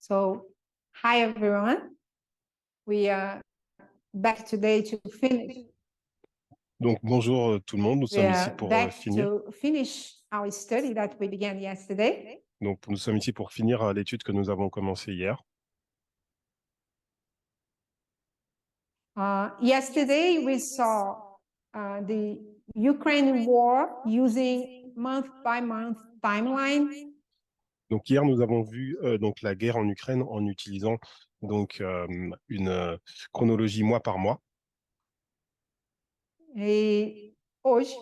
So, hi everyone. We are back today to finish. Donc bonjour tout le monde, nous We sommes ici are pour back finir. to finish our study that we began yesterday. Donc nous sommes ici pour finir l'étude que nous avons commencée hier. Yesterday we saw the Ukraine war using month by month timeline. Donc hier nous avons vu donc la guerre en Ukraine en utilisant donc une chronologie mois par mois. Et hoje,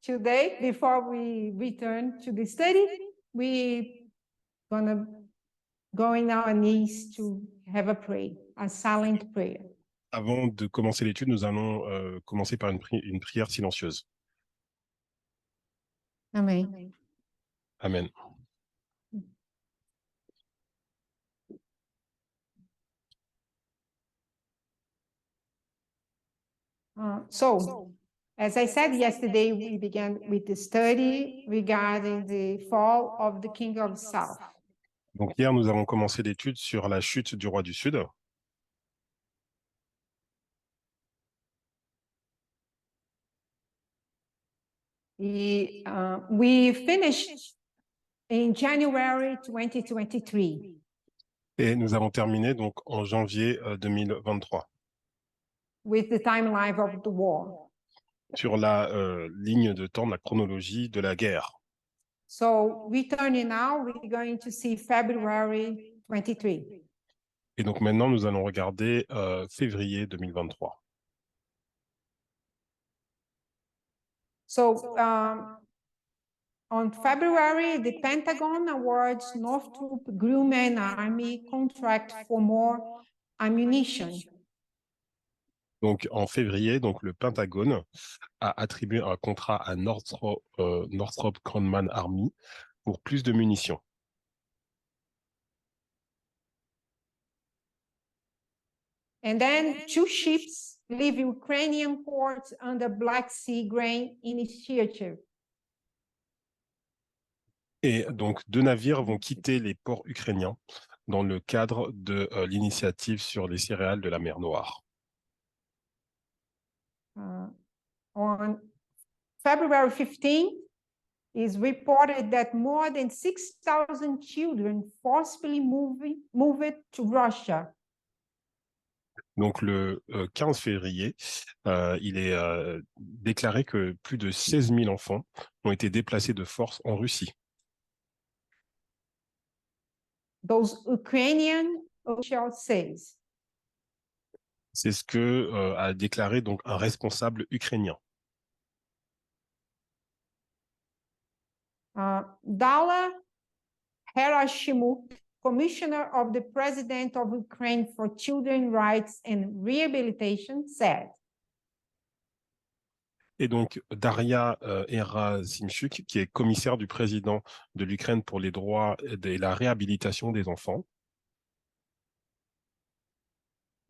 today, before we return to the study, we gonna go in our knees to have a prayer, a silent prayer. Avant de commencer l'étude, nous allons commencer par une prière silencieuse. Amen. Amen. So, as I said yesterday, we began with the study regarding the fall of the King of South. Donc hier nous avons commencé l'étude sur la chute du roi du Sud. We finished in January 2023. Et nous avons terminé donc en janvier 2023 with the timeline of the war. sur la ligne de temps de la chronologie de la guerre. So returning now, we're going to see February 23. Et donc maintenant nous allons regarder février 2023. So on February, the Pentagon awards Northrop Grumman Army contract for more ammunition. Donc en février, donc le Pentagone a attribué un contrat à Northrop Grumman Army pour plus de munitions. And then 2 ships leave Ukrainian ports under Black Sea Grain Initiative. Et donc 2 navires vont quitter les ports ukrainiens dans le cadre de l'initiative sur les céréales de la mer Noire. On February 15th, is reported that more than 6,000 children forcibly moved to Russia. Donc le 15 février, il est déclaré que plus de 16 000 enfants ont été déplacés de force en Russie. Those Ukrainian officials says. C'est ce que a déclaré donc un responsable ukrainien. Dala Herashimuk, commissioner of the president of Ukraine for Children's Rights and Rehabilitation, said. Et donc, Daria Gerasimchuk, qui est commissaire du président de l'Ukraine pour les droits et la réhabilitation des enfants.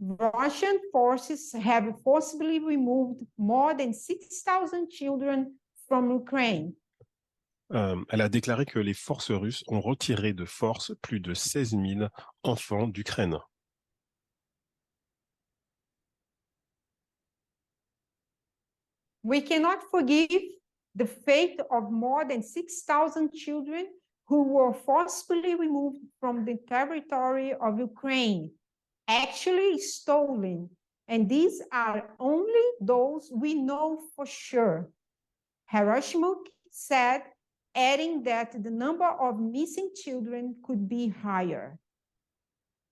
Russian forces have forcibly removed more than 6,000 children from Ukraine. Elle a déclaré que les forces russes ont retiré de force plus de 16 000 enfants d'Ukraine. We cannot forgive the fate of more than 6,000 children who were forcibly removed from the territory of Ukraine, actually stolen. And these are only those we know for sure. Herashimuk said, adding that the number of missing children could be higher.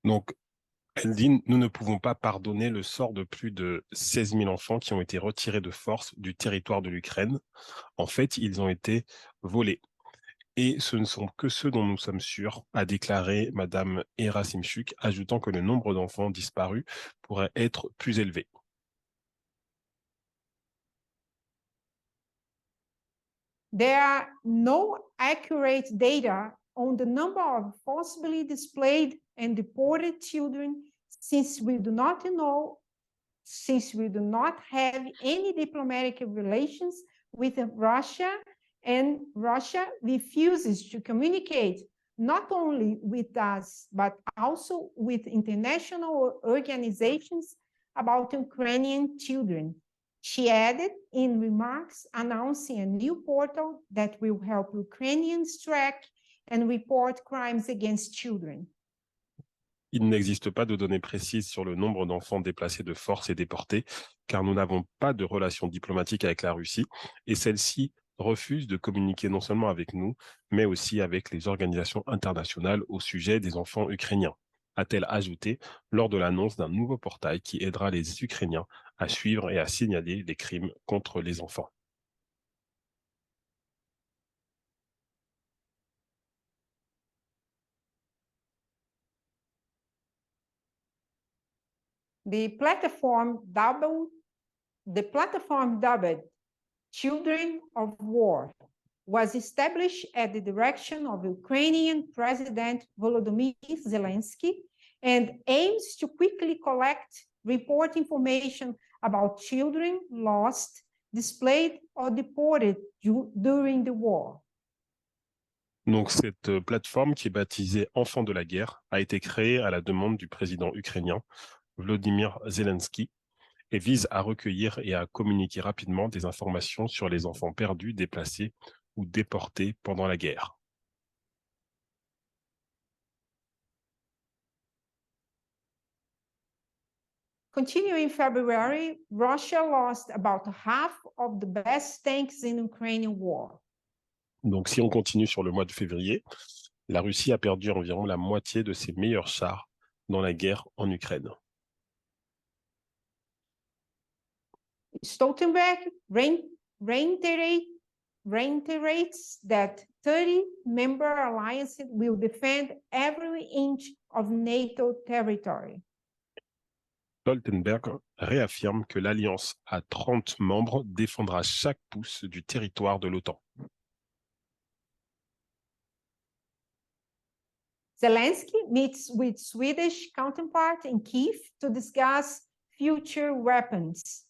Donc, elle dit, nous ne pouvons pas pardonner le sort de plus de 16 000 enfants qui ont été retirés de force du territoire de l'Ukraine. En fait, ils ont été volés. Et ce ne sont que ceux dont nous sommes sûrs, a déclaré Madame Gerasimchuk, ajoutant que le nombre d'enfants disparus pourrait être plus élevé. There are no accurate data on the number of forcibly displaced and deported children, since we do not have any diplomatic relations with Russia, and Russia refuses to communicate not only with us, but also with international organizations about Ukrainian children. She added in remarks announcing a new portal that will help Ukrainians track and report crimes against children. Il n'existe pas de données précises sur le nombre d'enfants déplacés de force et déportés, car nous n'avons pas de relation diplomatique avec la Russie, et celle-ci refuse de communiquer non seulement avec nous, mais aussi avec les organisations internationales au sujet des enfants ukrainiens, a-t-elle ajouté lors de l'annonce d'un nouveau portail qui aidera les Ukrainiens à suivre et à signaler les crimes contre les enfants. The platform dubbed Children of War was established at the direction of Ukrainian President Volodymyr Zelensky and aims to quickly collect, report information about children lost, displaced, or deported during the war. Donc cette plateforme qui est baptisée Enfants de la guerre a été créée à la demande du président ukrainien Volodymyr Zelensky et vise à recueillir et à communiquer rapidement des informations sur les enfants perdus, déplacés ou déportés pendant la guerre. Continuing in February, Russia lost about half of the best tanks in Ukrainian war. Donc si on continue sur le mois de février, la Russie a perdu environ la moitié de ses meilleurs chars dans la guerre en Ukraine. Stoltenberg reiterates that 30 member alliances will defend every inch of NATO territory. Stoltenberg réaffirme que l'alliance à 30 membres défendra chaque pouce du territoire de l'OTAN. Zelensky meets with Swedish counterpart in Kiev to discuss future weapons.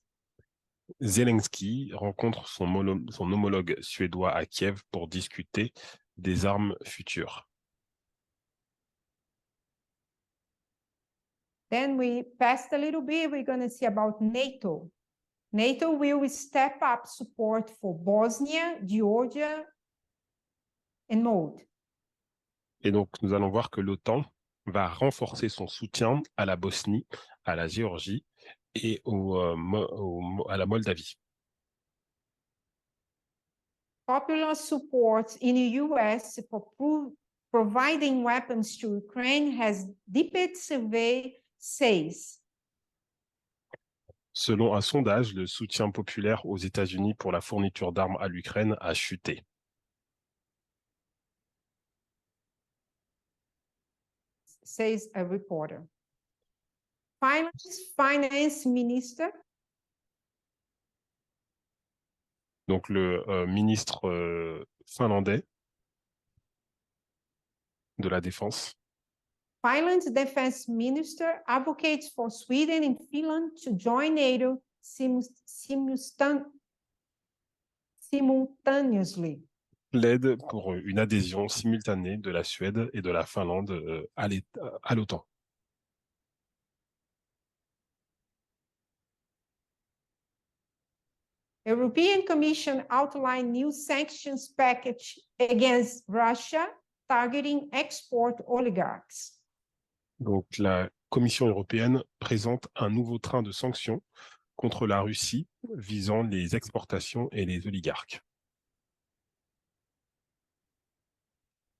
Zelensky rencontre son homologue suédois à Kiev pour discuter des armes futures. Then we passed a little bit, we're going to see about NATO. NATO will step up support for Bosnia, Georgia, and Moldova. Et donc, nous allons voir que l'OTAN va renforcer son soutien à la Bosnie, à la Géorgie et à la Moldavie. Popular support in the US for providing weapons to Ukraine has deepened, survey says. Selon un sondage, le soutien populaire aux États-Unis pour la fourniture d'armes à l'Ukraine a chuté. Says a reporter. Finance minister. Donc le ministre finlandais de la Défense. Finland's defense minister advocates for Sweden and Finland to join NATO simultaneously. L'aide pour une adhésion simultanée de la Suède et de la Finlande à l'OTAN. European Commission outlined new sanctions package against Russia, targeting export oligarchs. Donc la Commission européenne présente un nouveau train de sanctions contre la Russie visant les exportations et les oligarques.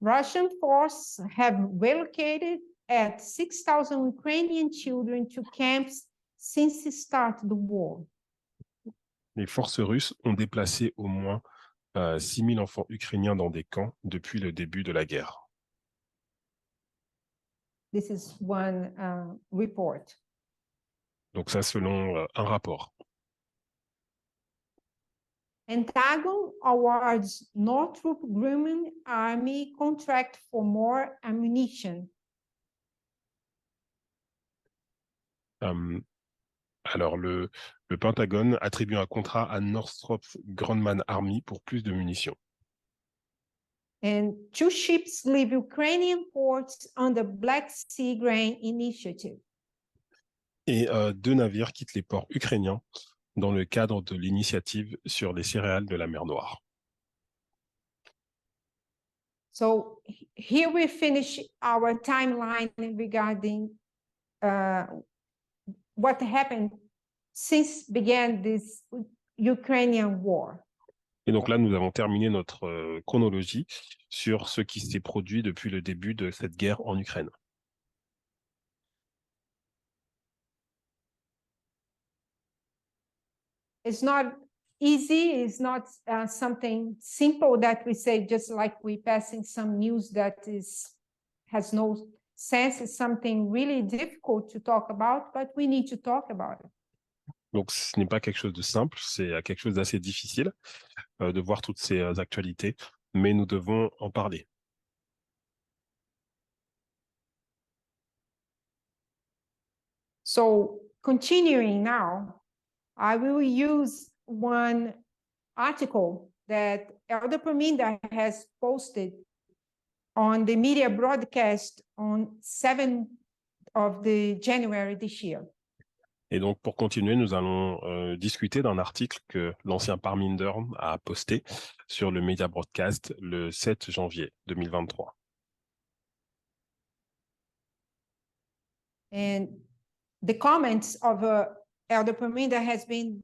Russian forces have relocated at 6,000 Ukrainian children to camps since the start of the war. Les forces russes ont déplacé au moins 6 000 enfants ukrainiens dans des camps depuis le début de la guerre. This is one report. Donc ça, selon un rapport. Pentagon awards Northrop Grumman Army contract for more ammunition. Alors, le Pentagone attribue un contrat à Northrop Grumman Army pour plus de munitions. And 2 ships leave Ukrainian ports under Black Sea Grain Initiative. Et 2 navires quittent les ports ukrainiens dans le cadre de l'initiative sur les céréales de la mer Noire. So here we finish our timeline regarding what happened since began this Ukrainian war. Et donc là, nous avons terminé notre chronologie sur ce qui s'est produit depuis le début de cette guerre en Ukraine. It's not easy, it's not something simple that we say just like we passing some news that has no sense. It's something really difficult to talk about, but we need to talk about it. Donc ce n'est pas quelque chose de simple, c'est quelque chose d'assez difficile de voir toutes ces actualités, mais nous devons en parler. So continuing now, I will use one article that Elder Perminda has posted on the media broadcast on 7th of the January this year. Et donc, pour continuer, nous allons discuter d'un article que l'ancien Parminder a posté sur le Media Broadcast le 7 janvier 2023. And the comments of Elder Perminda has been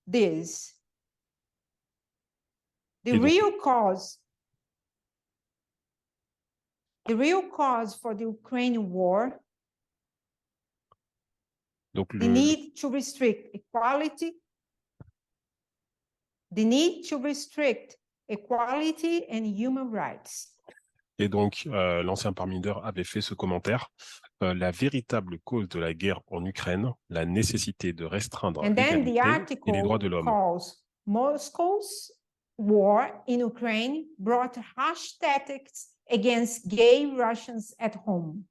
this. The real cause for the Ukrainian war, donc the need to restrict equality, and human rights. Et donc, l'ancien Parminder avait fait ce commentaire. La véritable cause de la guerre en Ukraine, la nécessité de restreindre l'égalité et les droits de l'homme. Moscow's war in Ukraine brought harsh tactics against gay Russians at home.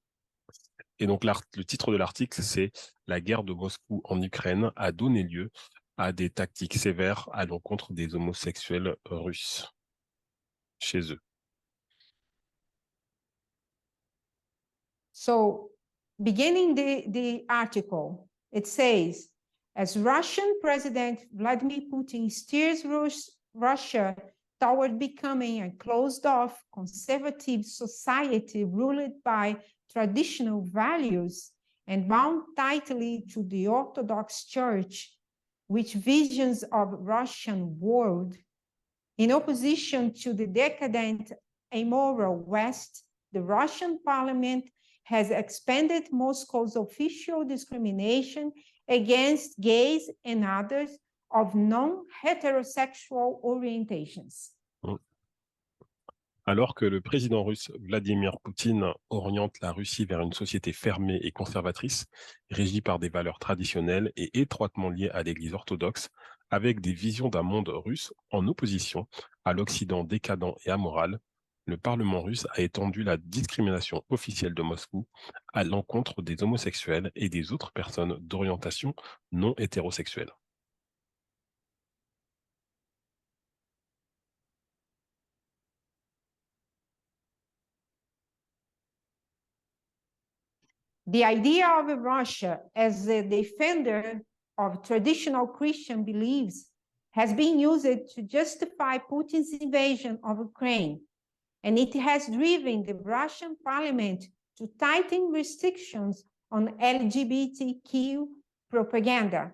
Et donc, le titre de l'article, c'est « La guerre de Moscou en Ukraine a donné lieu à des tactiques sévères à l'encontre des homosexuels russes chez eux. » So, beginning the article, it says, as Russian President Vladimir Putin steers Russia toward becoming a closed-off conservative society ruled by traditional values and bound tightly to the Orthodox Church, which visions of Russian world, in opposition to the decadent, amoral West, the Russian parliament has expanded Moscow's official discrimination against gays and others of non-heterosexual orientations. Alors que le président russe Vladimir Poutine oriente la Russie vers une société fermée et conservatrice, régie par des valeurs traditionnelles et étroitement liées à l'Église orthodoxe, avec des visions d'un monde russe en opposition à l'Occident décadent et amoral, le Parlement russe a étendu la discrimination officielle de Moscou à l'encontre des homosexuels et des autres personnes d'orientation non hétérosexuelle. The idea of Russia as a defender of traditional Christian beliefs has been used to justify Putin's invasion of Ukraine, and it has driven the Russian parliament to tighten restrictions on LGBTQ propaganda.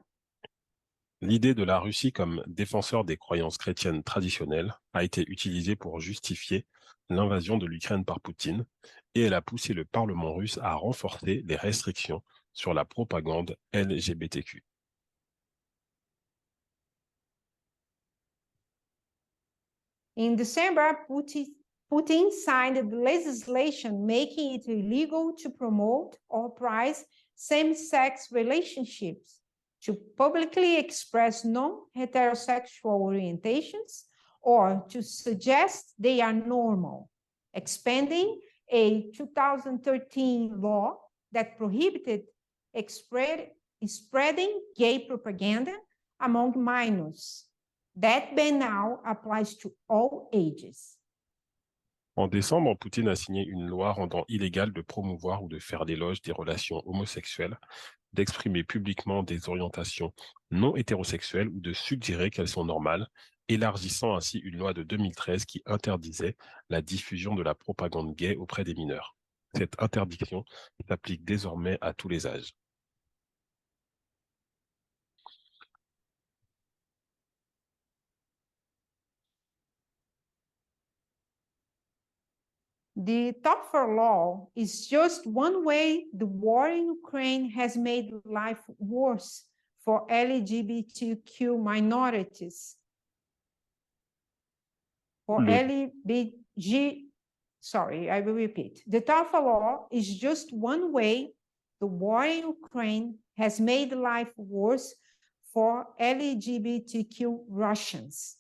L'idée de la Russie comme défenseur des croyances chrétiennes traditionnelles a été utilisée pour justifier l'invasion de l'Ukraine par Poutine, et elle a poussé le Parlement russe à renforcer les restrictions sur la propagande LGBTQ. In December, Putin signed legislation making it illegal to promote or prize same-sex relationships, to publicly express non-heterosexual orientations, or to suggest they are normal, expanding a 2013 law that prohibited spreading gay propaganda among minors. That ban now applies to all ages. En décembre, Poutine a signé une loi rendant illégal de promouvoir ou de faire l'éloge des relations homosexuelles, d'exprimer publiquement des orientations non hétérosexuelles ou de suggérer qu'elles sont normales, élargissant ainsi une loi de 2013 qui interdisait la diffusion de la propagande gay auprès des mineurs. Cette interdiction s'applique désormais à tous les âges. The tougher law is just one way the war in Ukraine has made life worse for LGBTQ minorities. For LBG, sorry, I will repeat. The tougher law is just one way the war in Ukraine has made life worse for LGBTQ Russians.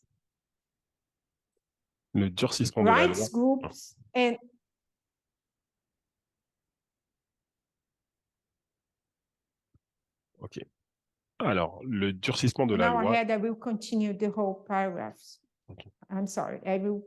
Le durcissement de la loi. Rights groups and Ok. Alors, le durcissement de la now loi. ahead, I will continue the whole paragraphs. Okay. I'm sorry, I will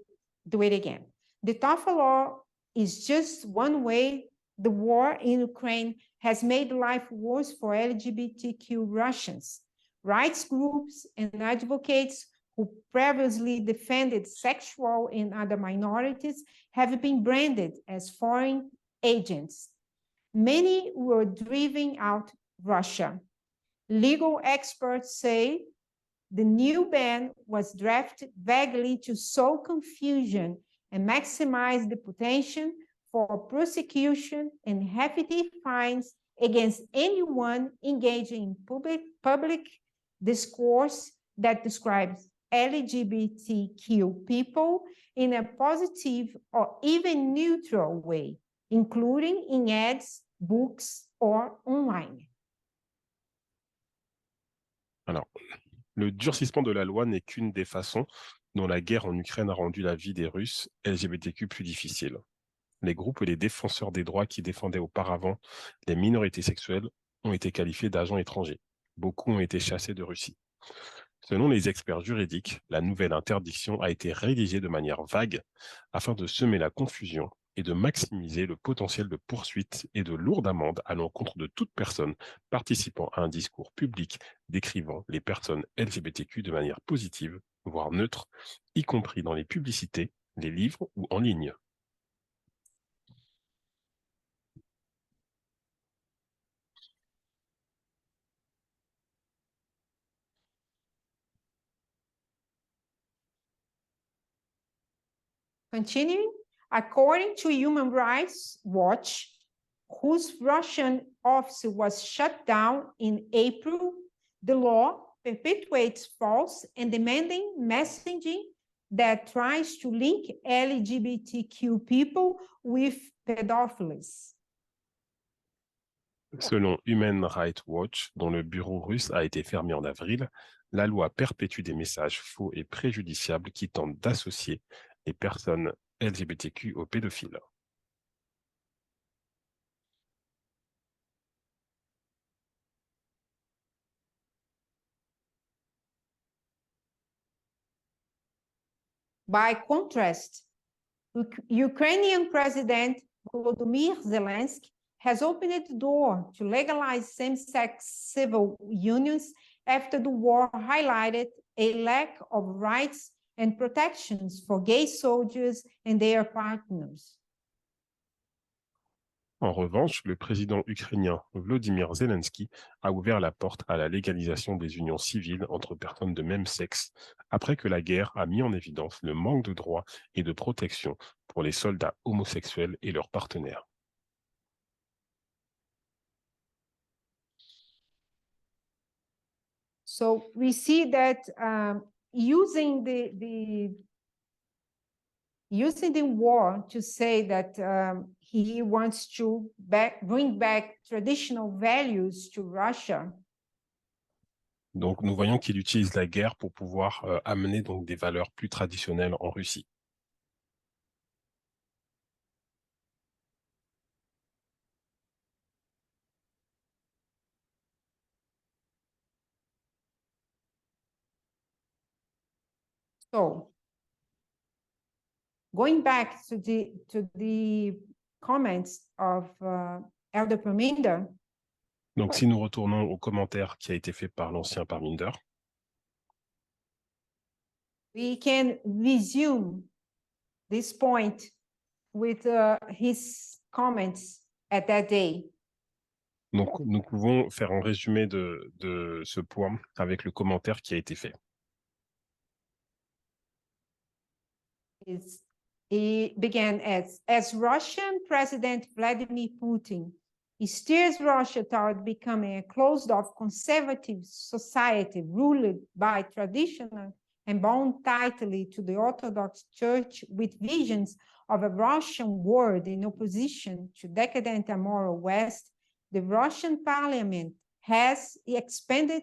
do it again. The tougher law is just one way the war in Ukraine has made life worse for LGBTQ Russians. Rights groups and advocates who previously defended sexual and other minorities have been branded as foreign agents. Many were driven out Russia. Legal experts say the new ban was drafted vaguely to sow confusion and maximize the potential for prosecution and hefty fines against anyone engaging in public discourse that describes LGBTQ people in a positive or even neutral way, including in ads, books, or online. Alors, le durcissement de la loi n'est qu'une des façons dont la guerre en Ukraine a rendu la vie des Russes LGBTQ plus difficile. Les groupes et les défenseurs des droits qui défendaient auparavant les minorités sexuelles ont été qualifiés d'agents étrangers. Beaucoup ont été chassés de Russie. Selon les experts juridiques, la nouvelle interdiction a été rédigée de manière vague afin de semer la confusion et de maximiser le potentiel de poursuites et de lourdes amendes à l'encontre de toute personne participant à un discours public décrivant les personnes LGBTQ de manière positive, voire neutre, y compris dans les publicités, les livres ou en ligne. Continuing, according to Human Rights Watch, whose Russian office was shut down in April, the law perpetuates false and demanding messaging that tries to link LGBTQ people with pedophiles. Selon Human Rights Watch, dont le bureau russe a été fermé en avril, la loi perpétue des messages faux et préjudiciables qui tentent d'associer les personnes LGBTQ aux pédophiles. By contrast, Ukrainian President Volodymyr Zelensky has opened the door to legalize same-sex civil unions after the war highlighted a lack of rights and protections for gay soldiers and their partners. En revanche, le président ukrainien Volodymyr Zelensky a ouvert la porte à la légalisation des unions civiles entre personnes de même sexe, après que la guerre a mis en évidence le manque de droits et de protection pour les soldats homosexuels et leurs partenaires. So we see that using the war to say that he wants to bring back traditional values to Russia. Donc nous voyons qu'il utilise la guerre pour pouvoir amener donc des valeurs plus traditionnelles en Russie. So going back to the comments of Elder Parminder, Donc, si nous retournons au commentaire qui a été fait par l'ancien Parminder, we can resume this point with his comments at that day. donc nous pouvons faire un résumé de ce point avec le commentaire qui a été fait. It began as Russian President Vladimir Putin steers Russia toward becoming a closed-off conservative society ruled by traditional and bound tightly to the Orthodox Church with visions of a Russian world in opposition to decadent and moral West, the Russian parliament has expanded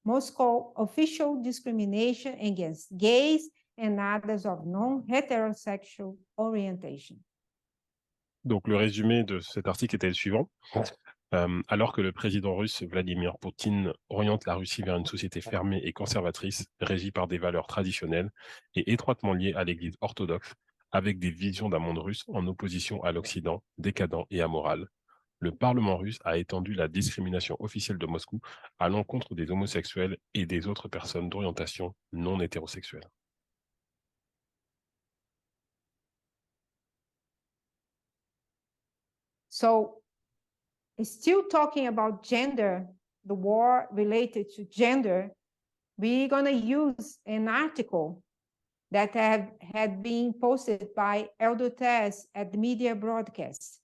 Moscow's official discrimination against gays and others of non-heterosexual orientation. Donc, le résumé de cet article était le suivant. Alors que le président russe Vladimir Poutine oriente la Russie vers une société fermée et conservatrice, régie par des valeurs traditionnelles et étroitement liées à l'Église orthodoxe, avec des visions d'un monde russe en opposition à l'Occident, décadent et amoral, le Parlement russe a étendu la discrimination officielle de Moscou à l'encontre des homosexuels et des autres personnes d'orientation non hétérosexuelle. So, still talking about gender, the war related to gender, we're going to use an article that had been posted by Elder Tess at the Media Broadcast.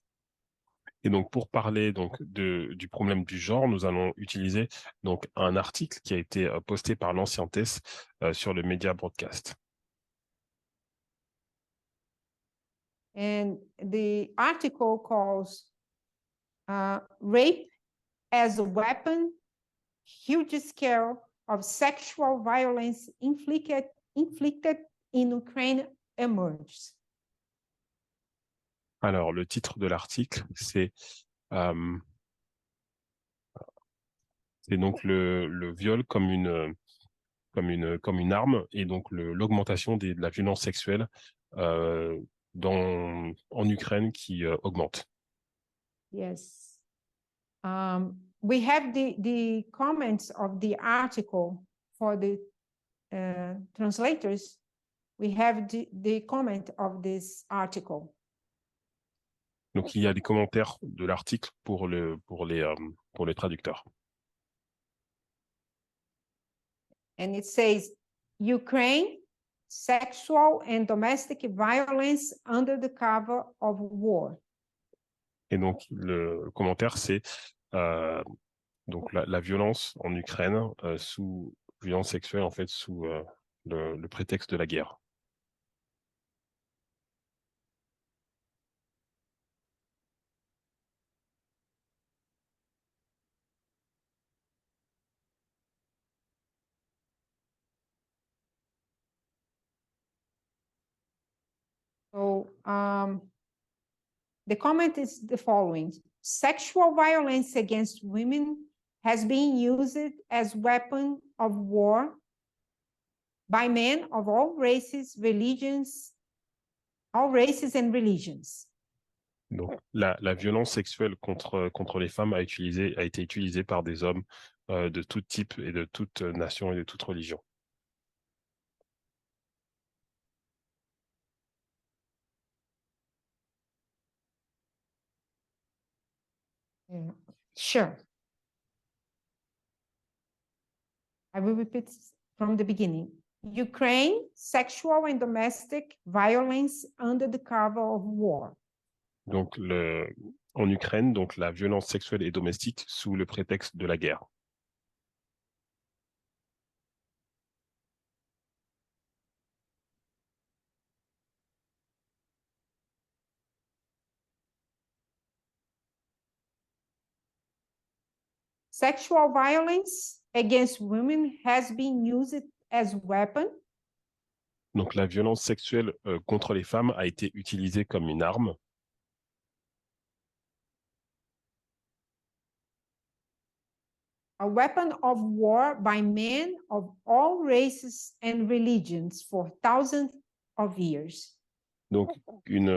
Et donc, pour parler donc du problème du genre, nous allons utiliser donc un article qui a été posté par l'ancien Tess sur le Media Broadcast. And the article calls Rape as a Weapon, Huge Scale of Sexual Violence inflicted in Ukraine emerges. Alors, le titre de l'article, c'est donc le viol comme une arme et donc l'augmentation de la violence sexuelle en Ukraine qui augmente. Yes. We have the comments of the article for the translators. We have the comment of this article. Donc, il y a les commentaires de l'article pour les traducteurs. And it says, Ukraine, sexual and domestic violence under the cover of war. Et donc, le commentaire, c'est donc la violence en Ukraine sous violence sexuelle, en fait, sous le prétexte de la guerre. So the comment is the following. Sexual violence against women has been used as weapon of war by men of all races, religions, all races and religions. Donc, la violence sexuelle contre les femmes a été utilisée par des hommes de tout type et de toute nation et de toute religion. Yeah. Sure. I will repeat from the beginning. Ukraine, sexual and domestic violence under the cover of war. Donc, en Ukraine, donc la violence sexuelle et domestique sous le prétexte de la guerre. Sexual violence against women has been used as weapon. Donc, la violence sexuelle contre les femmes a été utilisée comme une arme. A weapon of war by men of all races and religions for thousands of years. Donc, une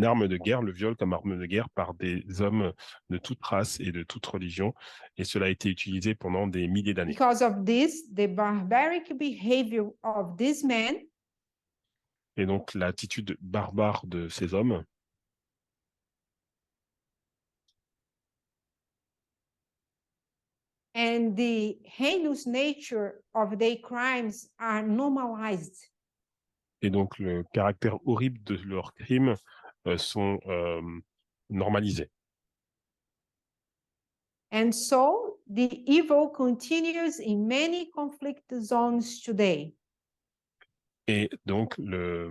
arme de guerre, le viol comme arme de guerre par des hommes de toute race et de toute religion. Et cela a été utilisé pendant des milliers d'années. Because of this, the barbaric behavior of these men Et donc, l'attitude barbare de ces hommes and the heinous nature of their crimes are normalized. et donc le caractère horrible de leurs crimes sont normalisés. And so the evil continues in many conflict zones today. Et donc, le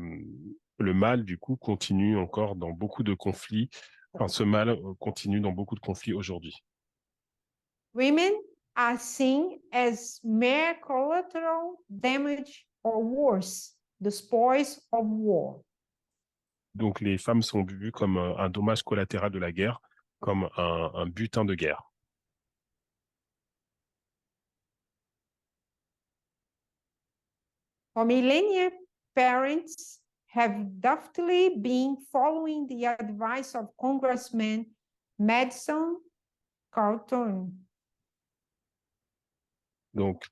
mal, du coup, continue encore dans beaucoup de conflits. Enfin, ce mal continue dans beaucoup de conflits aujourd'hui. Women are seen as mere collateral damage or worse, the spoils of war. Donc, les femmes sont vues comme un dommage collatéral de la guerre, comme un butin de guerre. For millennia, parents have deftly been following the advice of Congressman Madison Carlton. Donc,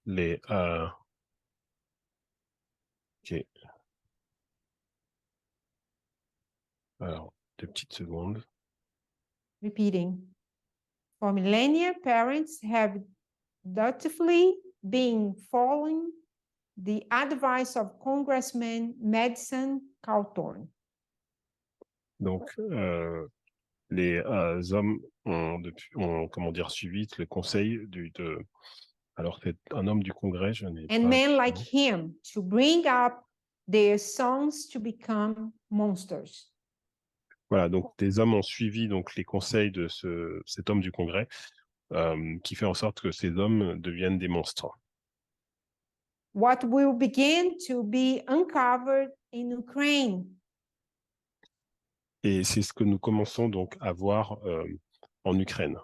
ok. Alors, 2 petites secondes. Repeating. For millennia, parents have dutifully been following the advice of Congressman Madison Cawthorn. Donc, les hommes ont, comment dire, suivi le conseil alors c'est un homme du Congrès, je n'ai And pas. men like him to bring up their sons to become monsters. Voilà, donc des hommes ont suivi donc les conseils de cet homme du Congrès, qui fait en sorte que ces hommes deviennent des monstres. What will begin to be uncovered in Ukraine Et c'est ce que nous commençons donc à voir en Ukraine.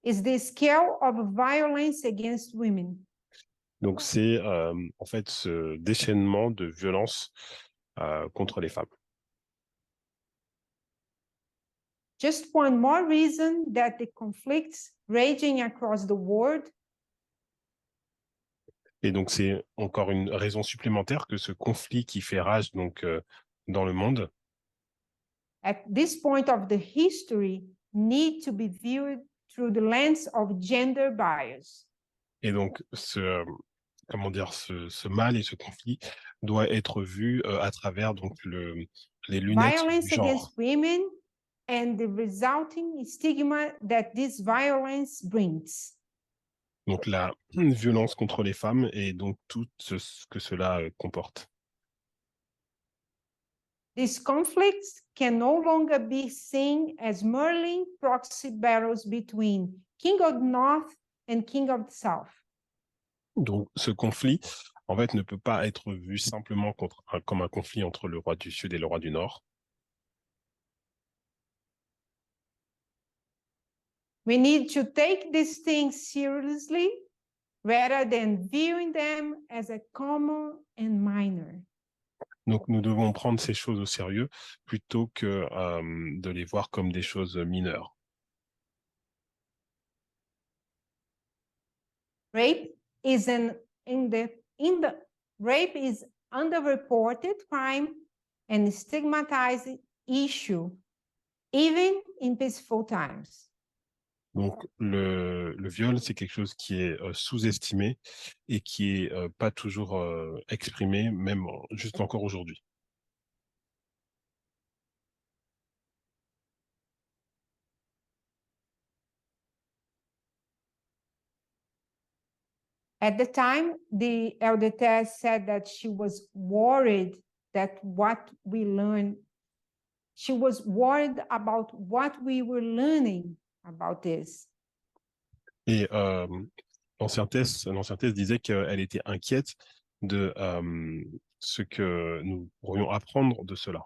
is the scale of violence against women. Donc c'est en fait ce déchaînement de violence contre les femmes. Just one more reason that the conflicts raging across the world Et donc c'est encore une raison supplémentaire que ce conflit qui fait rage donc dans le monde, at this point of the history need to be viewed through the lens of gender bias. et donc comment dire, ce mal et ce conflit doit être vu à travers donc les lunettes Violence du genre. against women and the resulting stigma that this violence brings. Donc la violence contre les femmes et donc tout ce que cela comporte. These conflicts can no longer be seen as merely proxy battles between King of the North and King of the South. Donc ce conflit, en fait, ne peut pas être vu simplement comme un conflit entre le roi du Sud et le roi du Nord. We need to take these things seriously rather than viewing them as a common and minor. Donc nous devons prendre ces choses au sérieux plutôt que de les voir comme des choses mineures. Rape is rape is underreported crime and stigmatized issue, even in peaceful times. Donc le viol, c'est quelque chose qui est sous-estimé et qui est pas toujours exprimé, même juste encore aujourd'hui. At the time, the LDTS said that she was worried that what we learned, she was worried about what we were learning about this. Et l'ancien test disait qu'elle était inquiète de ce que nous pourrions apprendre de cela.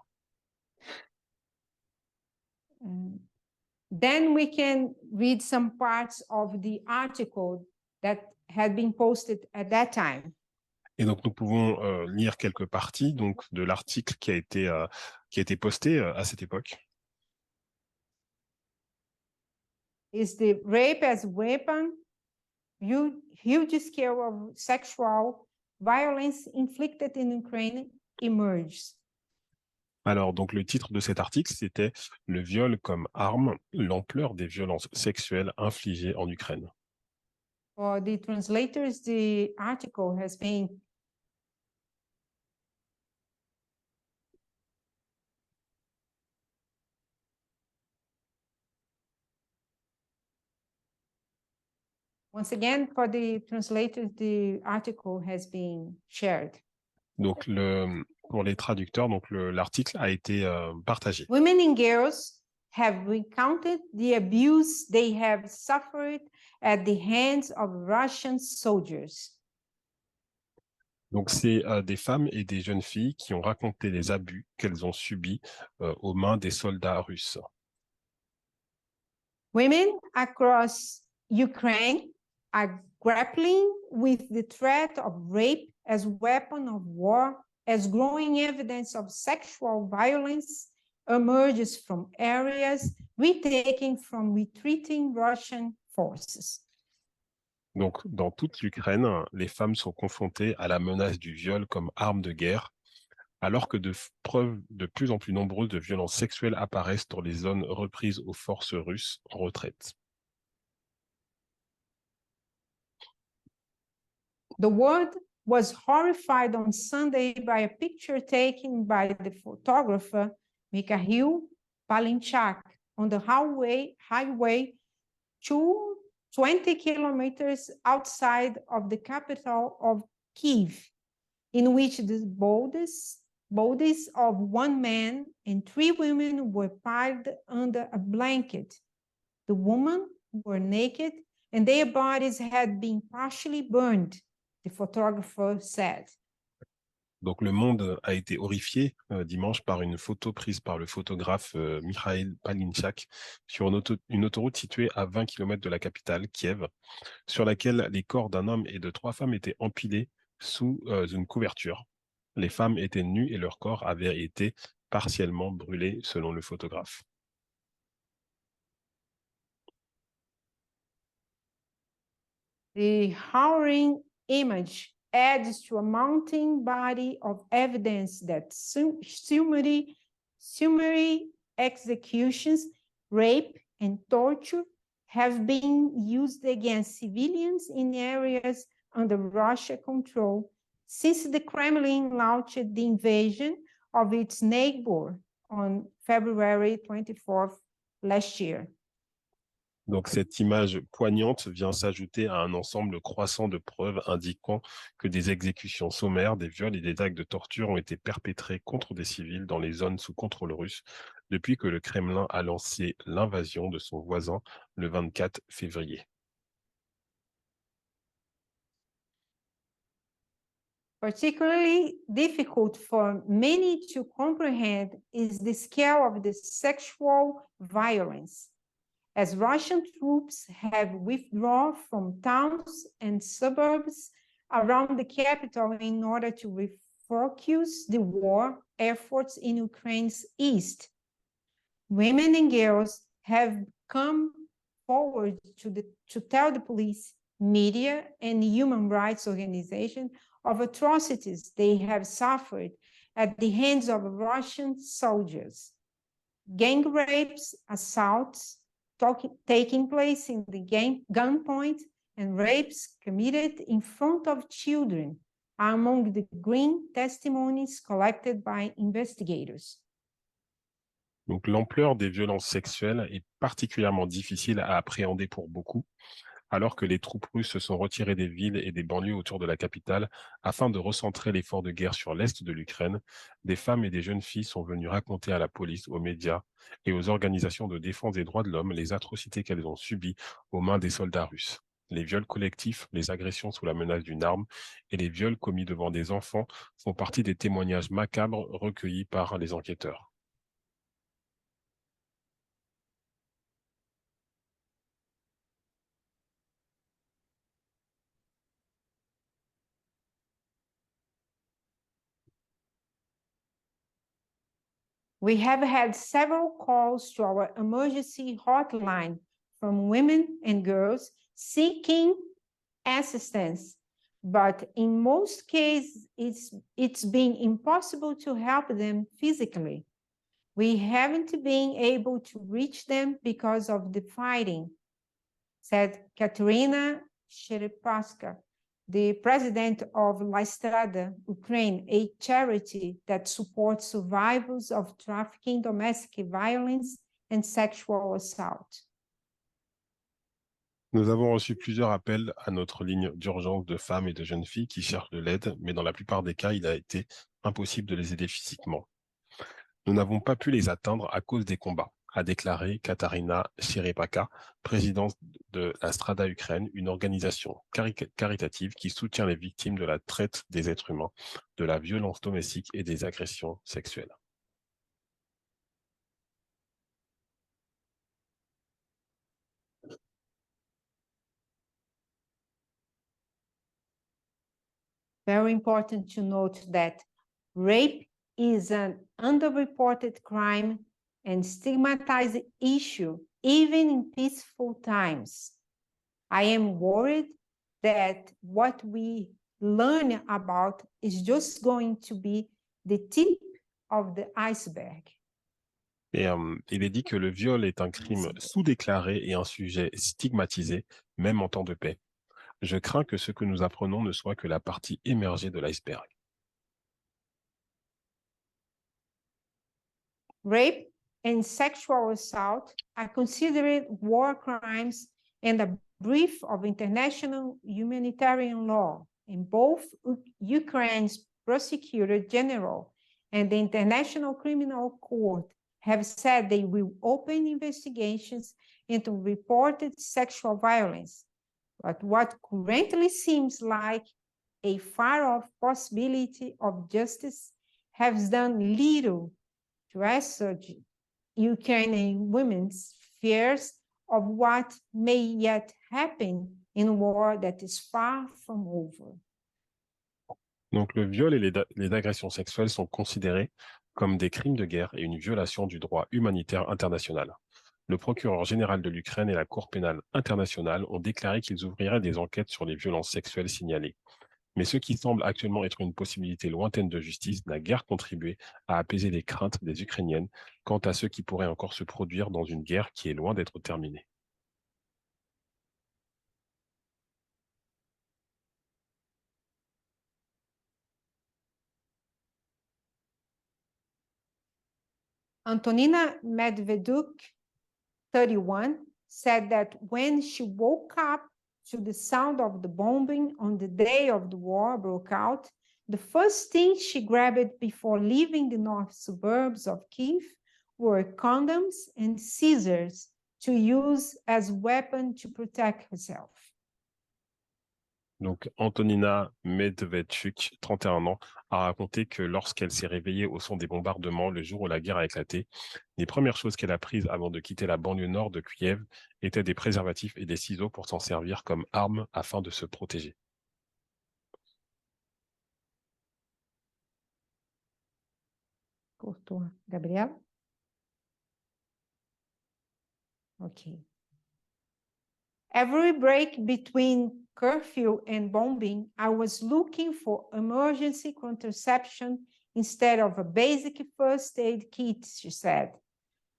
Then we can read some parts of the article that had been posted at that time. Et donc, nous pouvons lire quelques parties donc, de l'article qui a été posté à cette époque. Is the rape as weapon, huge scale of sexual violence inflicted in Ukraine emerges. Alors, donc, le titre de cet article, c'était Le viol comme arme, l'ampleur des violences sexuelles infligées en Ukraine. For the translators, the article has been once again, for the translators, the article has been shared. Donc, pour les traducteurs, donc l'article a été partagé. Women and girls have recounted the abuse they have suffered at the hands of Russian soldiers. Donc, c'est des femmes et des jeunes filles qui ont raconté les abus qu'elles ont subis aux mains des soldats russes. Women across Ukraine are grappling with the threat of rape as weapon of war as growing evidence of sexual violence emerges from areas retaken from retreating Russian forces. Donc, dans toute l'Ukraine, les femmes sont confrontées à la menace du viol comme arme de guerre, alors que preuves de plus en plus nombreuses de violences sexuelles apparaissent dans les zones reprises aux forces russes en retraite. The world was horrified on Sunday by a picture taken by the photographer Mikhail Palinchak on the highway 20 kilometers outside of the capital of Kiev, in which the bodies of one man and three women were piled under a blanket. The women were naked and their bodies had been partially burned, the photographer said. Donc le monde a été horrifié dimanche par une photo prise par le photographe Mikhail Palinchak sur une autoroute située à 20 km de la capitale, Kiev, sur laquelle les corps d'un homme et de trois femmes étaient empilés sous une couverture. Les femmes étaient nues et leur corps avait été partiellement brûlé, selon le photographe. The harrowing image adds to a mounting body of evidence that summary executions, rape, and torture have been used against civilians in areas under Russian control since the Kremlin launched the invasion of its neighbor on February 24th last year. Donc cette image poignante vient s'ajouter à un ensemble croissant de preuves indiquant que des exécutions sommaires, des viols et des actes de torture ont été perpétrés contre des civils dans les zones sous contrôle russe depuis que le Kremlin a lancé l'invasion de son voisin le 24 février. Particularly difficult for many to comprehend is the scale of the sexual violence, as Russian troops have withdrawn from towns and suburbs around the capital in order to refocus the war efforts in Ukraine's east. Women and girls have come forward to tell the police, media, and human rights organizations of atrocities they have suffered at the hands of Russian soldiers. Gang rapes, assaults taking place in the gunpoint, and rapes committed in front of children are among the green testimonies collected by investigators. Donc l'ampleur des violences sexuelles est particulièrement difficile à appréhender pour beaucoup, alors que les troupes russes se sont retirées des villes et des banlieues autour de la capitale afin de recentrer l'effort de guerre sur l'est de l'Ukraine. Des femmes et des jeunes filles sont venues raconter à la police, aux médias et aux organisations de défense des droits de l'homme les atrocités qu'elles ont subies aux mains des soldats russes. Les viols collectifs, les agressions sous la menace d'une arme et les viols commis devant des enfants font partie des témoignages macabres recueillis par les enquêteurs. We have had several calls to our emergency hotline from women and girls seeking assistance, but in most cases, it's been impossible to help them physically. We haven't been able to reach them because of the fighting, said Katerina Sherepaska, the president of La Strada, Ukraine, a charity that supports survivors of trafficking, domestic violence, and sexual assault. Nous avons reçu plusieurs appels à notre ligne d'urgence de femmes et de jeunes filles qui cherchent de l'aide, mais dans la plupart des cas, il a été impossible de les aider physiquement. Nous n'avons pas pu les atteindre à cause des combats, a déclaré Katarina Sherepaka, présidente de la Strada Ukraine, une organisation caritative qui soutient les victimes de la traite des êtres humains, de la violence domestique et des agressions sexuelles. Very important to note that rape is an underreported crime and stigmatized issue, even in peaceful times. I am worried that what we learn about is just going to be the tip of the iceberg. Et il est dit que le viol est un crime sous-déclaré et un sujet stigmatisé, même en temps de paix. Je crains que ce que nous apprenons ne soit que la partie émergée de l'iceberg. Rape and sexual assault are considered war crimes and a breach of international humanitarian law. And both Ukraine's prosecutor general and the International Criminal Court have said they will open investigations into reported sexual violence. But what currently seems like a far-off possibility of justice has done little to assuage Ukrainian women's fears of what may yet happen in a war that is far from over. Donc le viol et les agressions sexuelles sont considérés comme des crimes de guerre et une violation du droit humanitaire international. Le procureur général de l'Ukraine et la Cour pénale internationale ont déclaré qu'ils ouvriraient des enquêtes sur les violences sexuelles signalées. Mais ce qui semble actuellement être une possibilité lointaine de justice n'a guère contribué à apaiser les craintes des Ukrainiennes quant à ce qui pourrait encore se produire dans une guerre qui est loin d'être terminée. Antonina Medveduk, 31, said that when she woke up to the sound of the bombing on the day of the war broke out, the first thing she grabbed before leaving the north suburbs of Kiev were condoms and scissors to use as weapon to protect herself. Donc, Antonina Medvedchuk, 31 ans, a raconté que lorsqu'elle s'est réveillée au son des bombardements le jour où la guerre a éclaté, les premières choses qu'elle a prises avant de quitter la banlieue nord de Kiev étaient des préservatifs et des ciseaux pour s'en servir comme arme afin de se protéger. Pour toi, Gabriel? Okay. Every break between curfew and bombing, I was looking for emergency contraception instead of a basic first aid kit, she said.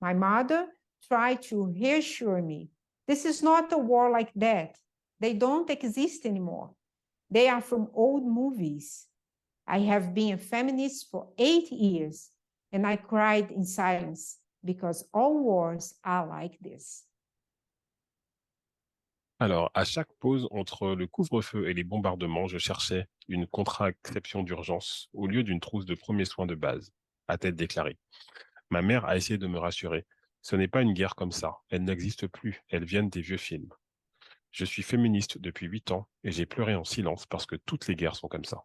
My mother tried to reassure me. This is not a war like that. They don't exist anymore. They are from old movies. I have been a feminist for 8 years, and I cried in silence because all wars are like this. Alors, à chaque pause entre le couvre-feu et les bombardements, je cherchais une contraception d'urgence au lieu d'une trousse de premiers soins de base, a-t-elle déclaré. Ma mère a essayé de me rassurer. Ce n'est pas une guerre comme ça. Elles n'existent plus. Elles viennent des vieux films. Je suis féministe depuis 8 ans et j'ai pleuré en silence parce que toutes les guerres sont comme ça.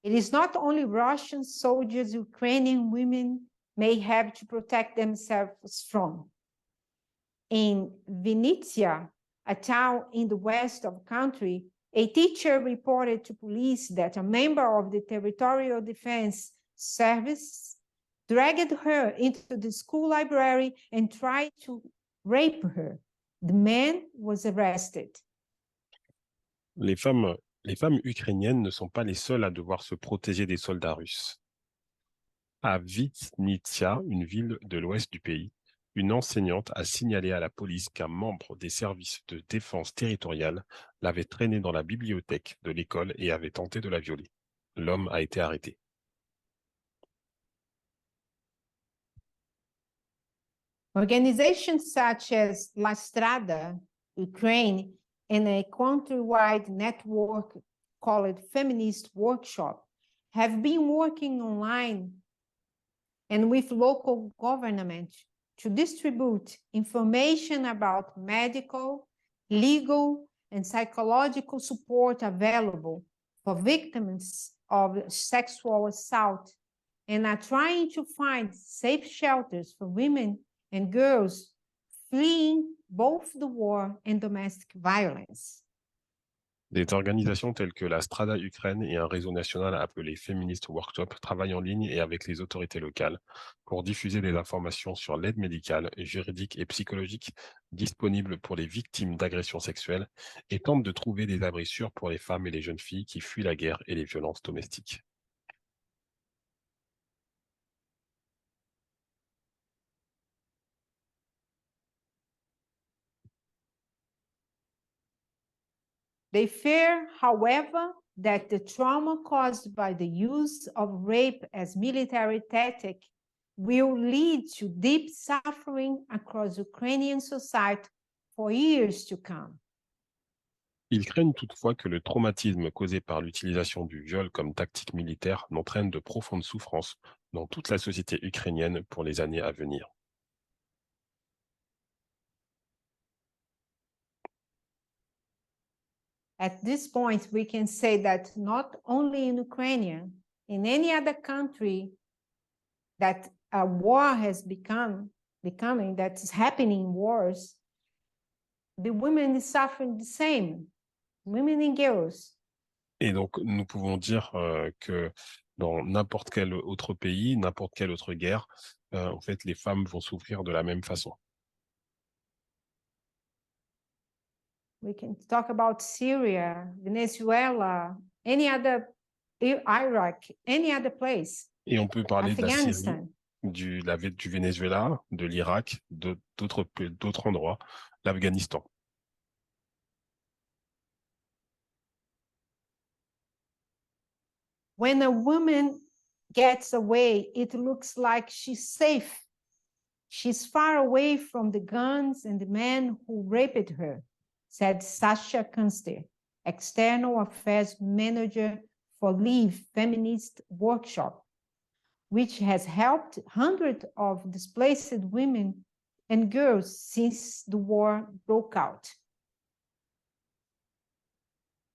It is not only Russian soldiers Ukrainian women may have to protect themselves from. In Vinnytsia, a town in the west of the country, a teacher reported to police that a member of the Territorial Defense Service dragged her into the school library and tried to rape her. The man was arrested. Les femmes ukrainiennes ne sont pas les seules à devoir se protéger des soldats russes. À Vinnytsia, une ville de l'ouest du pays, une enseignante a signalé à la police qu'un membre des services de défense territoriale l'avait traînée dans la bibliothèque de l'école et avait tenté de la violer. L'homme a été arrêté. Organizations such as La Strada, Ukraine, and a countrywide network called Feminist Workshop have been working online and with local government to distribute information about medical, legal, and psychological support available for victims of sexual assault, and are trying to find safe shelters for women and girls fleeing both the war and domestic violence. Des organisations telles que la Strada Ukraine et un réseau national appelé Feminist Workshop travaillent en ligne et avec les autorités locales pour diffuser des informations sur l'aide médicale, juridique et psychologique disponibles pour les victimes d'agressions sexuelles et tentent de trouver des abris sûrs pour les femmes et les jeunes filles qui fuient la guerre et les violences domestiques. They fear, however, that the trauma caused by the use of rape as military tactic will lead to deep suffering across Ukrainian society for years to come. Ils craignent toutefois que le traumatisme causé par l'utilisation du viol comme tactique militaire n'entraîne de profondes souffrances dans toute la société ukrainienne pour les années à venir. At this point, we can say that not only in Ukraine, in any other country that a war has becoming, that is happening wars, the women is suffering the same, women and girls. Et donc, nous pouvons dire que dans n'importe quel autre pays, n'importe quelle autre guerre, en fait, les femmes vont souffrir de la même façon. We can talk about Syria, Venezuela, any other, Iraq, any other place. Et on peut parler de la Syrie, Afghanistan. du Venezuela, de l'Irak, d'autres endroits, l'Afghanistan. When a woman gets away, it looks like she's safe. She's far away from the guns and the men who raped her, said Sasha Kunster, External Affairs Manager for Leave Feminist Workshop, which has helped hundreds of displaced women and girls since the war broke out.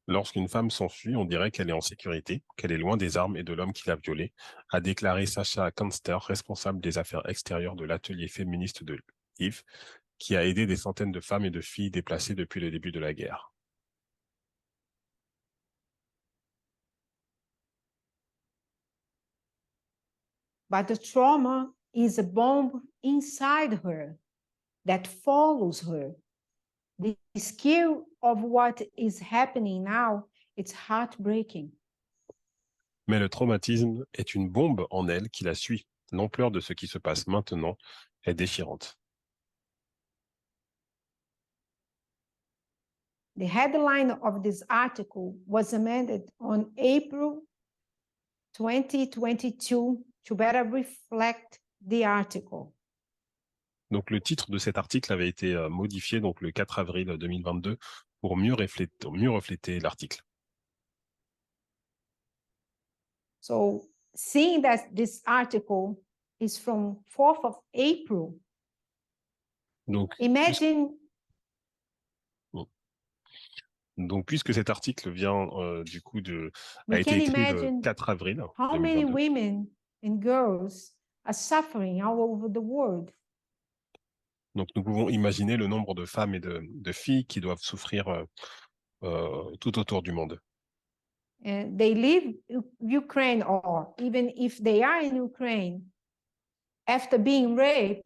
Lorsqu'une femme s'enfuit, on dirait qu'elle est en sécurité, qu'elle est loin des armes et de l'homme qui l'a violée, a déclaré Sasha Kunster, responsable des affaires extérieures de l'atelier féministe de Lviv, qui a aidé des centaines de femmes et de filles déplacées depuis le début de la guerre. But the trauma is a bomb inside her that follows her. The scale of what is happening now, it's heartbreaking. Mais le traumatisme est une bombe en elle qui la suit. L'ampleur de ce qui se passe maintenant est déchirante. The headline of this article was amended on April 2022 to better reflect the article. Donc, le titre de cet article avait été modifié donc, le 4 avril 2022 pour mieux refléter l'article. So, seeing that this article is from 4th of April, donc, imagine... Donc, puisque cet article vient du coup a We été can écrit le imagine 4 avril how many 2022. women and girls are suffering all over the world. Donc, nous pouvons imaginer le nombre de femmes et de filles qui doivent souffrir tout autour du monde. And they leave Ukraine, or even if they are in Ukraine, after being raped,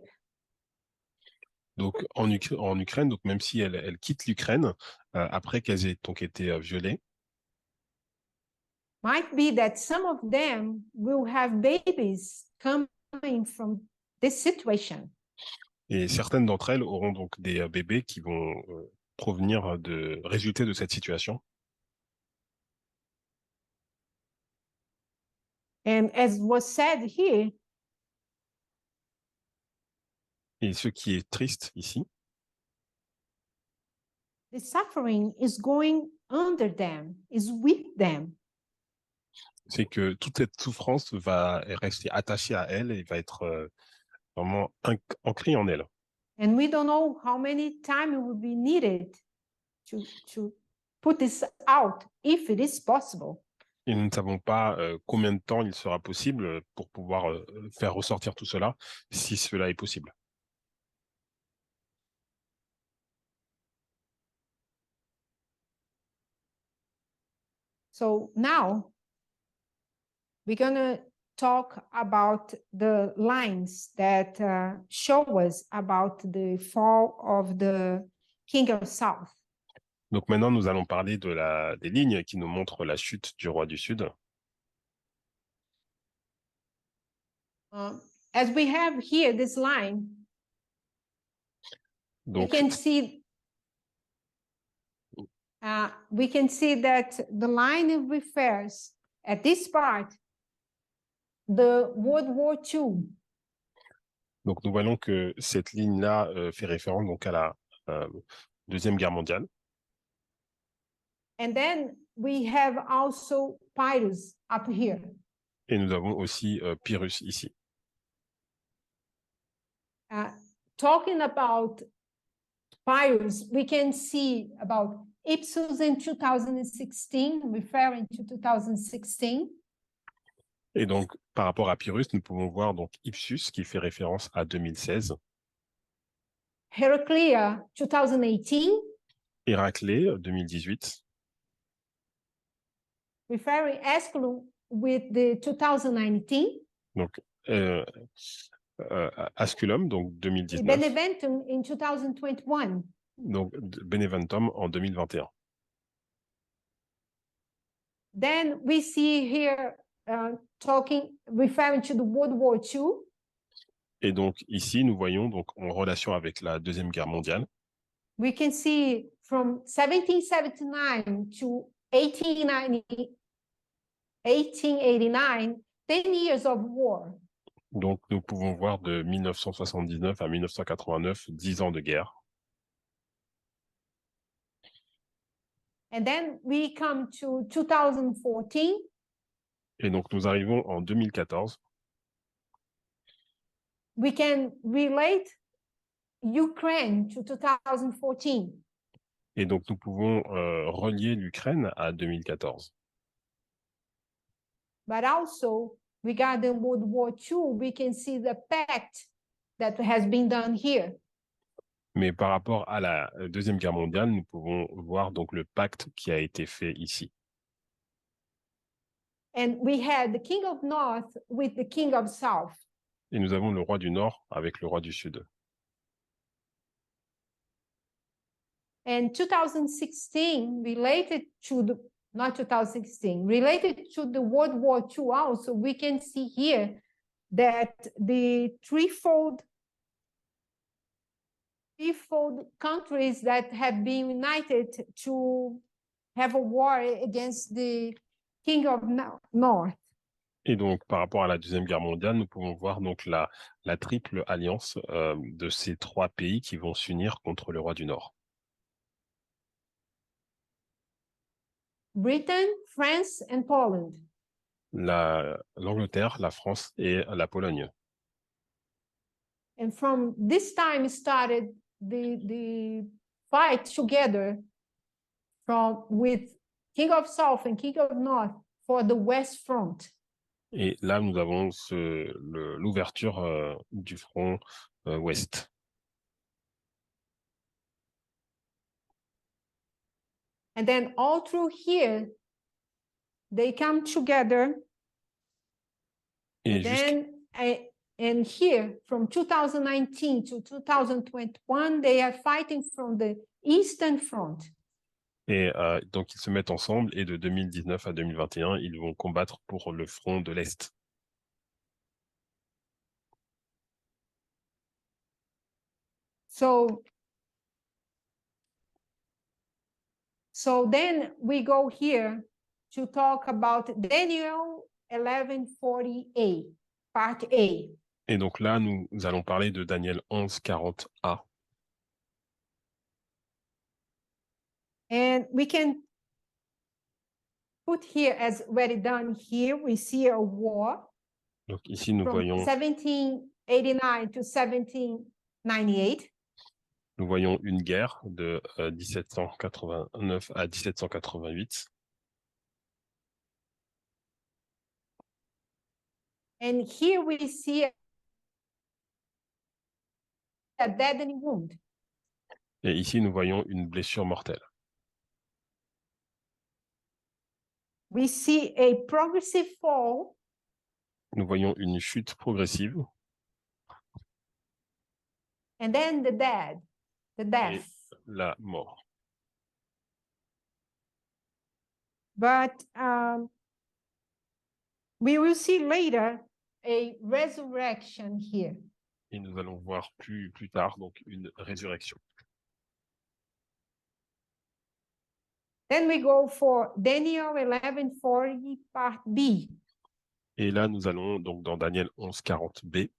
Donc, en Ukraine, donc même si elles quittent l'Ukraine après qu'elles aient donc été violées, might be that some of them will have babies coming from this situation. et certaines d'entre elles auront donc des bébés qui vont provenir résulter de cette situation. And as was said here, Et ce qui est triste ici, the suffering is going under them, is with them. c'est que toute cette souffrance va rester attachée à elle et va être vraiment ancrée en elle. And we don't know how many time it will be needed to put this out, if it is possible. Et nous ne savons pas combien de temps il sera possible pour pouvoir faire ressortir tout cela, si cela est possible. So now we're going to talk about the lines that show us about the fall of the king of south. Donc maintenant, nous allons parler des lignes qui nous montrent la chute du roi du Sud. As we have here this line, Donc, we can see that the line refers at this part the World War II. donc nous voyons que cette ligne-là fait référence donc à la Deuxième Guerre mondiale. And then we have also Pyrrhus up here. Et nous avons aussi Pyrrhus ici. Talking about Pyrrhus, we can see about Ipsos in 2016, referring to 2016. Et donc, par rapport à Pyrrhus, nous pouvons voir donc Ipsus qui fait référence à 2016. Heraclea 2018. Héraclée 2018. Referring Asculum with the 2019. Donc, Asculum, donc 2019. Beneventum in 2021. Donc, Beneventum en 2021. Then we see here referring to the World War II. Et donc, ici, nous voyons donc en relation avec la Deuxième Guerre mondiale. We can see from 1779 to 1889, 10 years of war. Donc, nous pouvons voir de 1979 à 1989, 10 ans de guerre. And then we come to 2014. Et donc, nous arrivons en 2014. We can relate Ukraine to 2014. Et donc, nous pouvons relier l'Ukraine à 2014. But also, regarding World War II, we can see the pact that has been done here. Mais par rapport à la Deuxième Guerre mondiale, nous pouvons voir donc le pacte qui a été fait ici. And we had the King of North with the King of South. Et nous avons le roi du Nord avec le roi du Sud. And 2016 related to the, not 2016, related to the World War II also, we can see here that the threefold countries that have been united to have a war against the King of North. Et donc, par rapport à la Deuxième Guerre mondiale, nous pouvons voir donc la triple alliance de ces trois pays qui vont s'unir contre le roi du Nord. Britain, France, and Poland. L'Angleterre, la France et la Pologne. And from this time started the fight together with King of South and King of North for the West Front. Et là, nous avons l'ouverture du front ouest. And then all through here, they come together. Et, And here, from 2019 to 2021, they are fighting from the Eastern Front. Et donc, ils se mettent ensemble et de 2019 à 2021, ils vont combattre pour le front de l'Est. So then we go here to talk about Daniel 11:40a, part A. Et donc là, nous allons parler de Daniel 11:40a. And we can put here as already done here, we see a war. Donc ici, nous from voyons 1789 to 1798. Nous voyons une guerre de 1789 à 1788. And here we see a deadly wound. Et ici, nous voyons une blessure mortelle. We see a progressive fall. Nous voyons une chute progressive. And then the death. Et la mort. But we will see later a resurrection here. Et nous allons voir plus tard donc une résurrection. Then we go for Daniel 11:40 part B. Et là, nous allons donc dans Daniel 11:40b.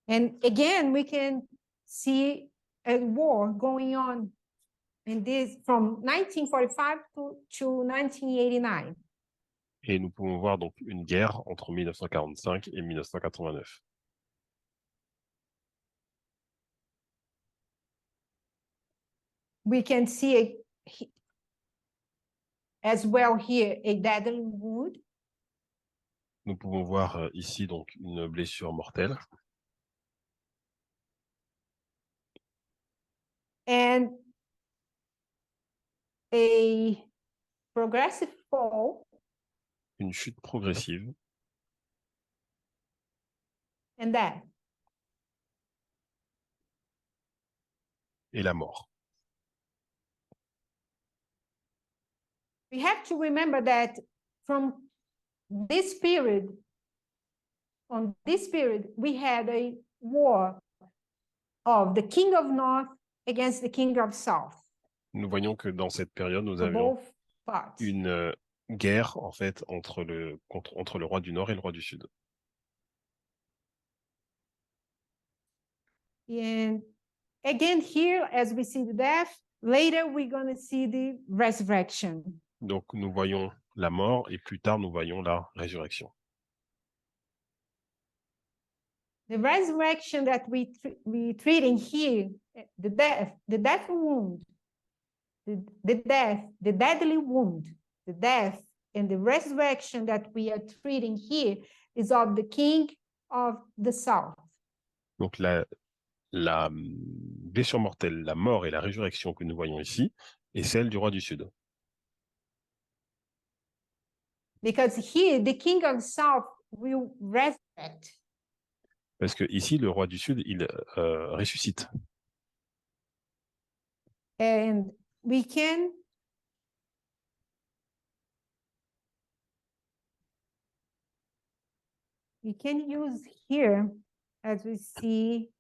And again, we can see a war going on in this from 1945 to 1989. Et nous pouvons voir donc une guerre entre 1945 et 1989. We can see as well here a deadly wound. Nous pouvons voir ici donc une blessure mortelle. And a progressive fall. Une chute progressive. And death. Et la mort. We have to remember that from this period, on this period, we had a war of the King of North against the King of South. Nous voyons que dans cette période, nous avions une guerre en fait entre le roi du Nord et le roi du Sud. And again here, as we see the death, later we're going to see the resurrection. Donc nous voyons la mort et plus tard nous voyons la résurrection. The resurrection that we treating here, the death wound, the deadly wound, the death and the resurrection that we are treating here is of the King of the South. Donc la blessure mortelle, la mort et la résurrection que nous voyons ici est celle du roi du Sud. Because here the King of the South will resurrect. Parce que ici le roi du Sud il ressuscite. And we can use here, as we see,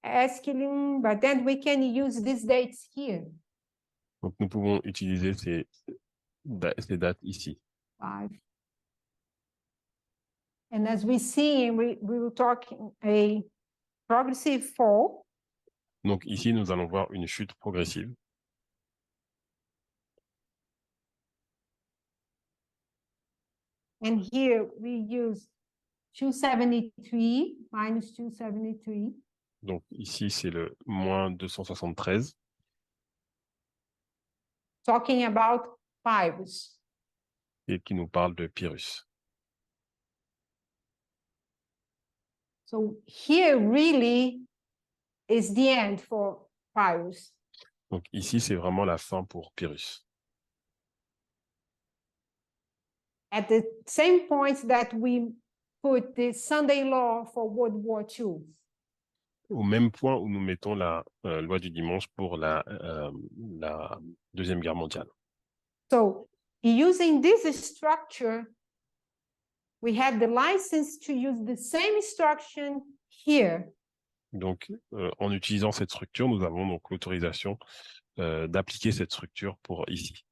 Esquilin, but then we can use these dates here. Donc nous pouvons utiliser ces dates ici. 5. And as we see, we will talk a progressive fall. Donc ici nous allons voir une chute progressive. And here we use 273 minus 273. Donc ici c'est le moins 273. talking about Pyrrhus. et qui nous parle de Pyrrhus. So here really is the end for Pyrrhus. Donc ici, c'est vraiment la fin pour Pyrrhus. At the same point that we put the Sunday law for World War II. Au même point où nous mettons la loi du dimanche pour la Deuxième Guerre mondiale. So using this structure, we have the license to use the same instruction here. Donc, en utilisant cette structure, nous avons donc l'autorisation d'appliquer cette structure pour ici.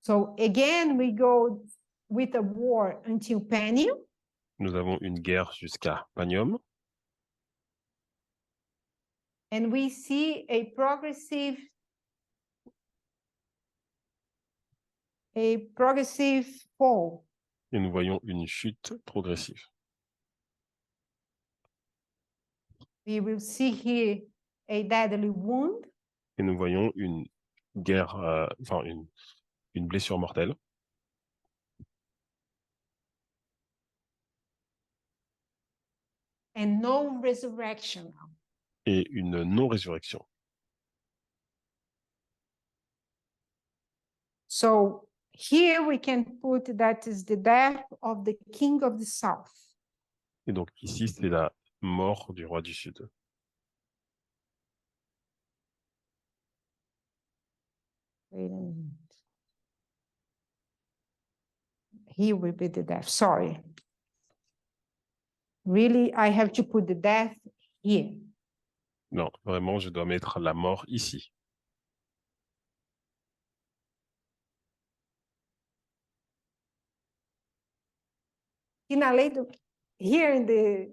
So again, we go with a war until Panium. Nous avons une guerre jusqu'à Panium. And we see a progressive fall. Et nous voyons une chute progressive. We will see here a deadly wound. Et nous voyons une guerre, enfin une blessure mortelle. And no resurrection. Et une non-résurrection. So here we can put that is the death of the king of the south. Et donc ici, c'est la mort du roi du Sud. Wait a minute. Here will be the death. Sorry. Really, I have to put the death here. Non, vraiment, je dois mettre la mort ici. Here in the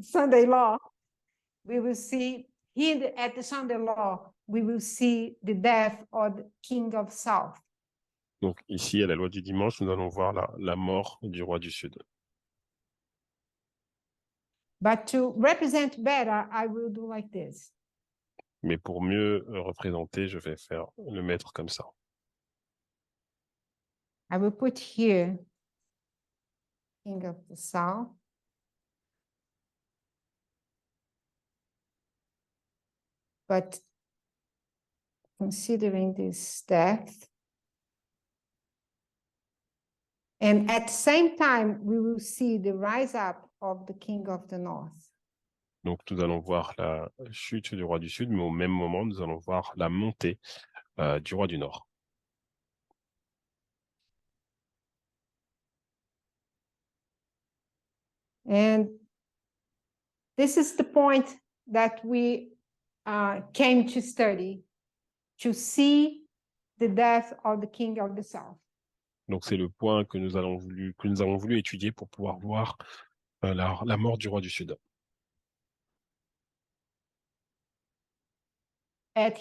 Sunday law, we will see here at the Sunday law, we will see the death of the king of south. Donc ici, à la loi du dimanche, nous allons voir la mort du roi du Sud. But to represent better, I will do like this. Mais pour mieux représenter, je vais le mettre comme ça. I will put here king of the south. But considering this death, and at the same time, we will see the rise up of the king of the north. Donc nous allons voir la chute du roi du Sud, mais au même moment, nous allons voir la montée du roi du Nord. And this is the point that we came to study, to see the death of the king of the south. Donc c'est le point que nous avons voulu étudier pour pouvoir voir la mort du roi du Sud. At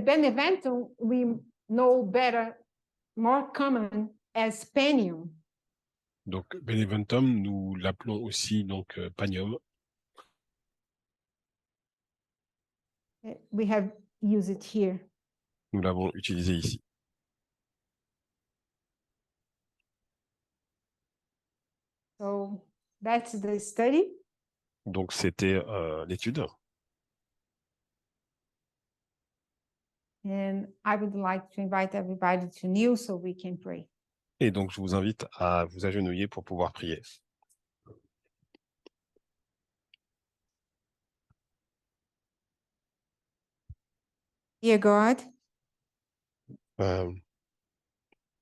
Beneventum, we know better, more common as Panium. Donc Beneventum, nous l'appelons aussi donc Panium. We have used it here. Nous l'avons utilisé ici. So that's the study. Donc c'était l'étude. And I would like to invite everybody to kneel so we can pray. Et donc je vous invite à vous agenouiller pour pouvoir prier. Dear God,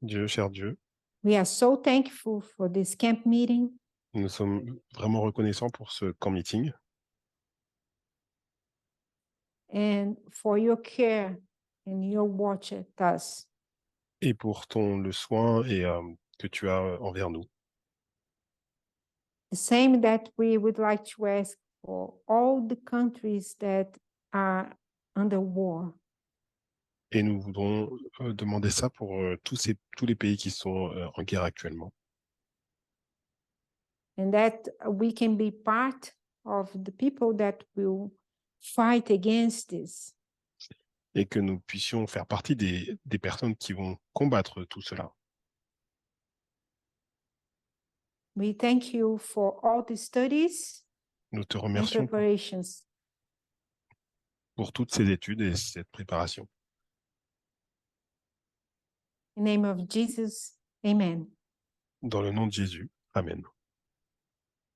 Dieu, cher Dieu, we are so thankful for this camp meeting. nous sommes vraiment reconnaissants pour ce camp meeting And for your care and your watch at us. et pour le soin et que tu as envers nous. The same that we would like to ask for all the countries that are under war. Et nous voudrons demander ça pour tous les pays qui sont en guerre actuellement. And that we can be part of the people that will fight against this. et que nous puissions faire partie des personnes qui vont combattre tout cela. We thank you for all the studies Nous te and remercions preparations. pour toutes ces études et cette préparation. In the name of Jesus, amen. Dans le nom de Jésus. Amen.